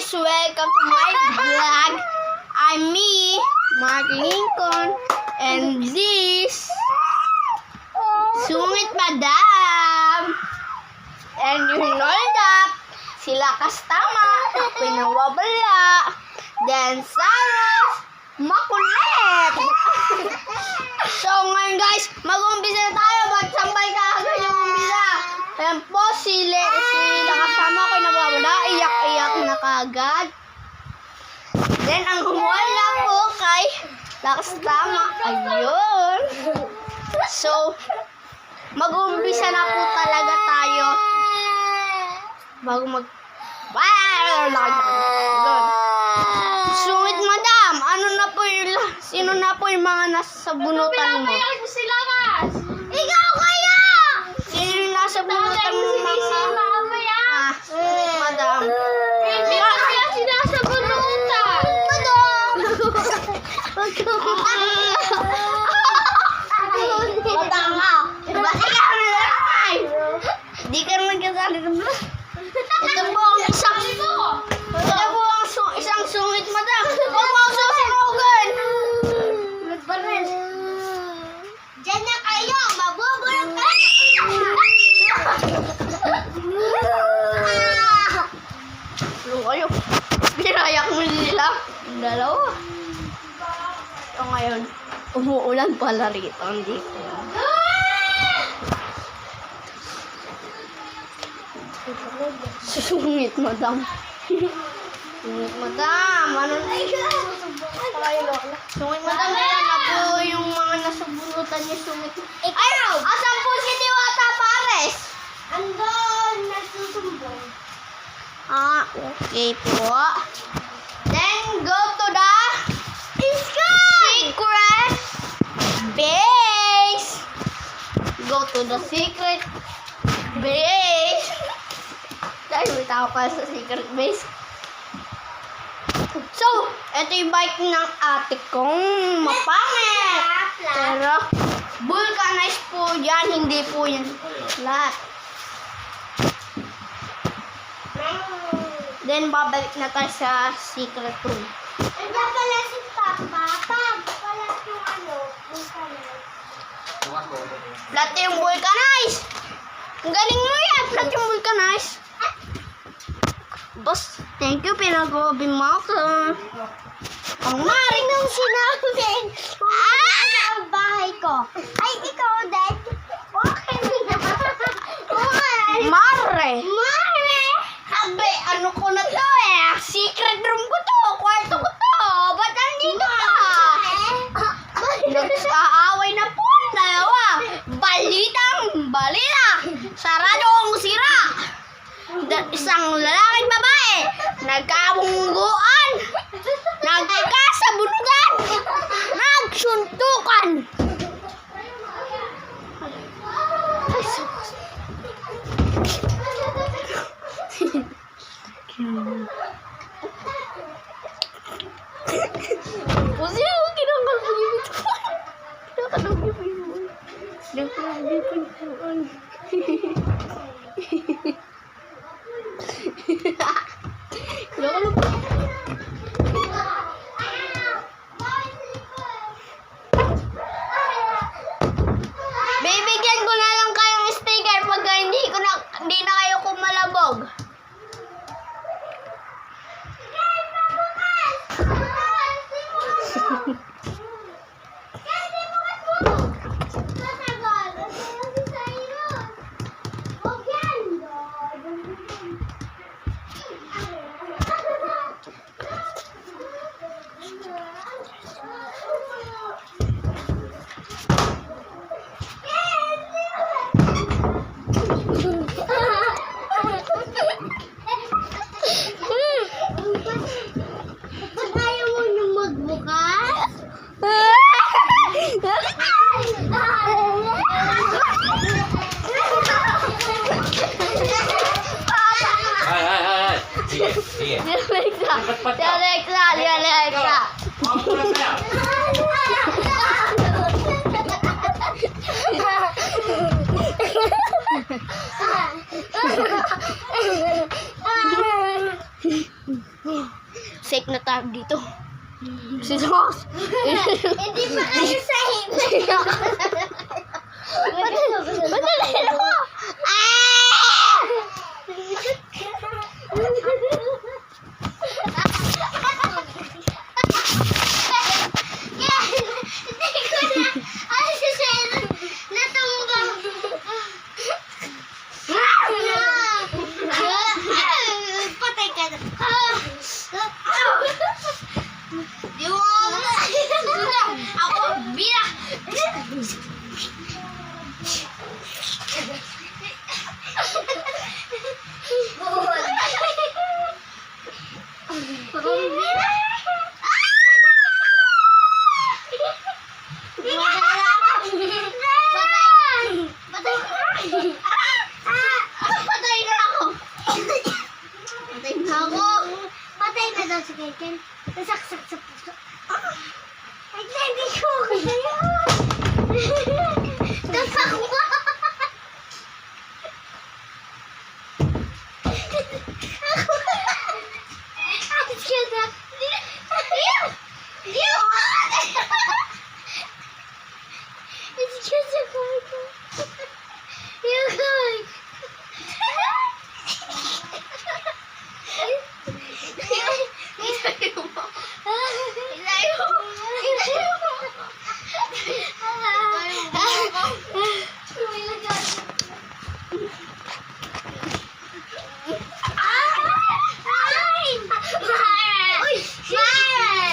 guys! Welcome to my vlog. I'm me, Mark Lincoln, and this Sungit Madam. And you know that sila Kastama, ako'y nawawala. Then Saros, makulit. So ngayon guys, mag-umpisa na tayo. Ba't sambay ka agad yung umpisa? Ayan po, sila Kastama, ako'y nawawala. Iyak-iyak na kagad. Then ang wala po kay Kastama. Ayun. So, mag-umpisa na po talaga tayo. Bago Sungit Madam, sino na po yung mga nasa bunutan mo? Ikaw kaya! Sino yung nasa bunutan mo mga? Sungit Madam. Hindi ko kaya sinasa bunutan. Madam! Matanga! Bakit ka nalakay? Di ka nagkasali ng bro. Ito po ang isang sungit Madam. Huwag mo ako susunugan. Diyan na kayo. Mabubulog kayo. Tulong kayo. Binayak mo nila. Ang dalawa. So ngayon, umuulan pala rito. Hindi ko. Sungit Madam. Sungit Madam. Ano na yun? Sungit Madam. Ayan na po yung mga nasa bunutan niya. Sungit. Ayaw! Asan po si Diwata Pares? Andun. Nagsusumbong. Okay po. Then go to the secret base. Go to the secret base. Dahil may tao pa sa secret base. So, ito yung bike ng ate kong mapangit. Pero, vulcanized po yan. Hindi po yan lahat. Then, babalik na tayo sa secret room. Ito pala si Papa. Pala yung vulcanized. Flat yung vulcanized. Ang galing mo yan. Flat yung vulcanized. Boss, thank you. Pinag-obi mo ako. Ang maring nung sinabi. Ang bahay ko. Ay, ikaw din. Okay na. Mare. Abe, ano ko na to eh. Secret room ko to. Kwarto ko to. Ba't nandito ka? Nag-aaway na po ang dalawa. Balita. Sarado ang sira. Isang lalaking babae. Nagkabungguan. Nagkasabunugan. Nagsuntukan. Pusi ako kinanggal po yung ito. Kinakanog niyo po yun. Kinakanog niyo po yun. Kinakanog po. Bibigyan ko na lang kayong sticker pagka hindi na kayo kumalabog. Ayaw mo nung magbukas? Hai. Sige. Dialeksa. safe na tayo dito. Si Dox. Hindi pa kayo safe. Madali ako. Patay ka na. Ako, biya. Patay na daw si Ken. Nasaksak sa puso. Ay, hindi ko kaya. Nasakwa. Ang cute na. It's cute sa kamay ko. Yung kamay.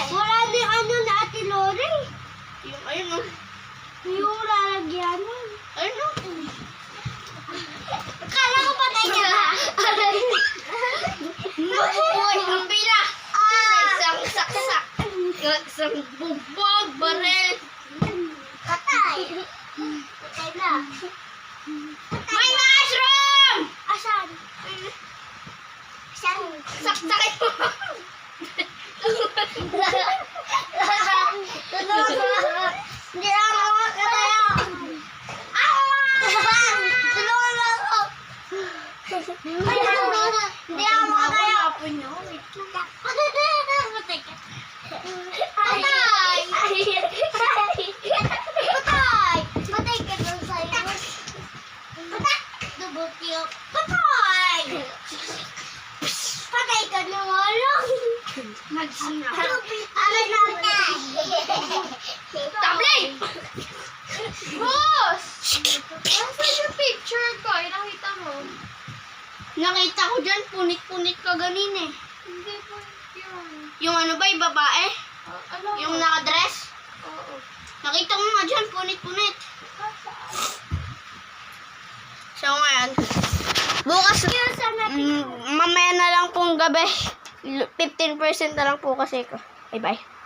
Wala din ano na Ate Lori. Yung ayun o. Yung lalagyanan. Ayun o. Akala ko patay ka na. Uy, ang pila. Isang saksak. Isang bubog, barel. Patay. Patay na. May mushroom! Asan? Asan? Saksakin mo. Hindi ako makakatayo. Tulungan mo ako. Hindi ako makakatayo. Patay ka. Patay! Patay! Patay ka doon sa'yo. Patay! Double kill. Patay! Patay ka na wala. Mag-snap. Ano na patay? Tablet! Boss! Nasaan yung picture ko? Nakita mo? Nakita ko dyan, punit-punit ka ganin eh. Hindi po yun. Yung ano ba, yung babae? Ano? Yung nakadress? Oo. Nakita mo nga dyan, punit-punit. So ngayon, bukas, mamaya na lang pong gabi. 15% na lang po kasi ko. Bye-bye.